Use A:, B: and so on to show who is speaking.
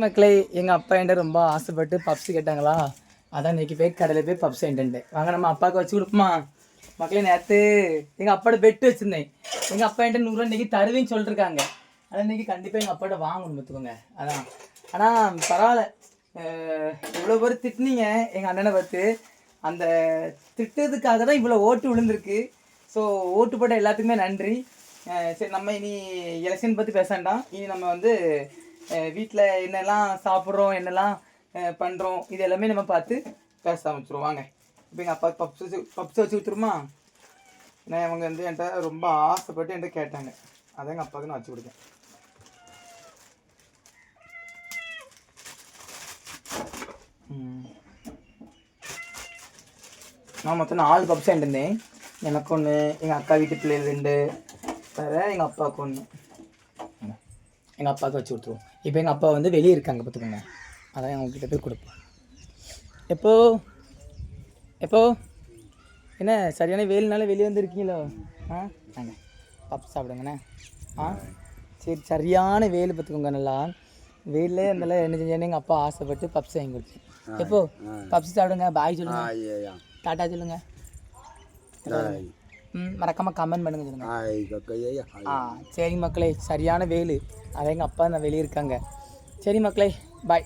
A: மக்களே எங்கள் அப்பா என்கிட்ட ரொம்ப ஆசைப்பட்டு பப்ஸ் கேட்டாங்களா, அதான் இன்றைக்கி போய் கடையில் போய் பப்ஸ் வாங்கிட்டு வாங்க நம்ம அப்பாவுக்கு வச்சு கொடுப்போமா. மக்களே நேற்று எங்கள் அப்பாவோட பெட்டு வச்சுருந்தேன். எங்கள் அப்பா என்கிட்ட 100 இன்றைக்கி தருவேன்னு சொல்லிட்டுருக்காங்க. ஆனால் இன்றைக்கி கண்டிப்பாக எங்கள் அப்பாட்ட வாங்கணும் பார்த்துக்கோங்க. அதான் ஆனால் பரவாயில்ல, இவ்வளோ பேர் திட்டினீங்க எங்கள் அண்ணனை பார்த்து. அந்த திட்டத்துக்காக தான் இவ்வளோ ஓட்டு விழுந்திருக்கு. ஸோ ஓட்டு போட்ட எல்லாத்துக்குமே நன்றி. சரி, நம்ம இனி எலெக்ஷன் பற்றி பேச வேண்டாம். இனி நம்ம வந்து வீட்டில் என்னெல்லாம் சாப்பிட்றோம், என்னெல்லாம் பண்ணுறோம், இது எல்லாமே நம்ம பார்த்து பேச ஆரம்பிச்சிடுவோம். வாங்க இப்போ எங்கள் அப்பா பப்ஸ் வச்சு கொடுத்துருமா. ஏன்னா அவங்க வந்து என்கிட்ட ரொம்ப ஆசைப்பட்டு என்கிட்ட கேட்டாங்க, அதான் எங்கள் அப்பாவுக்கு நான் வச்சு கொடுத்தேன். நான் மொத்தம் 4 பப்ஸ் வாங்கிட்டு எனக்கு ஒன்று, எங்கள் அக்கா வீட்டு பிள்ளைகள் 2, வேறு எங்கள் அப்பாவுக்கு ஒன்று. எங்கள் அப்பாவுக்கு வச்சு கொடுத்துருவோம். இப்போ எங்கள் அப்பா வந்து வெளியே இருக்காங்க பார்த்துக்கோங்க, அதான் அவங்கக்கிட்ட போய் கொடுப்போம். எப்போ என்ன சரியான வெயில்னால வெளியே வந்துருக்கீங்களோ? வாங்க பப்ஸ் சாப்பிடுங்கண்ணே. சரி, சரியான வெயில் பார்த்துக்கோங்க. நல்லா வெயிலே இருந்தாலும் என்ன செஞ்சேன்னு எங்கள் அப்பா ஆசைப்பட்டு பப்ஸ் வாங்கி கொடுத்தேன். எப்போ பப்ஸ் சாப்பிடுங்க. பாய் சொல்லுங்கள், டாட்டா சொல்லுங்கள். மறக்காமல் கமெண்ட் பண்ணுங்க சொல்லுங்கள். சரி மக்களே, சரியான வெயில், அதான் எங்கள் அப்பா நான் வெளியே இருக்காங்க. சரி மக்களே, பாய்.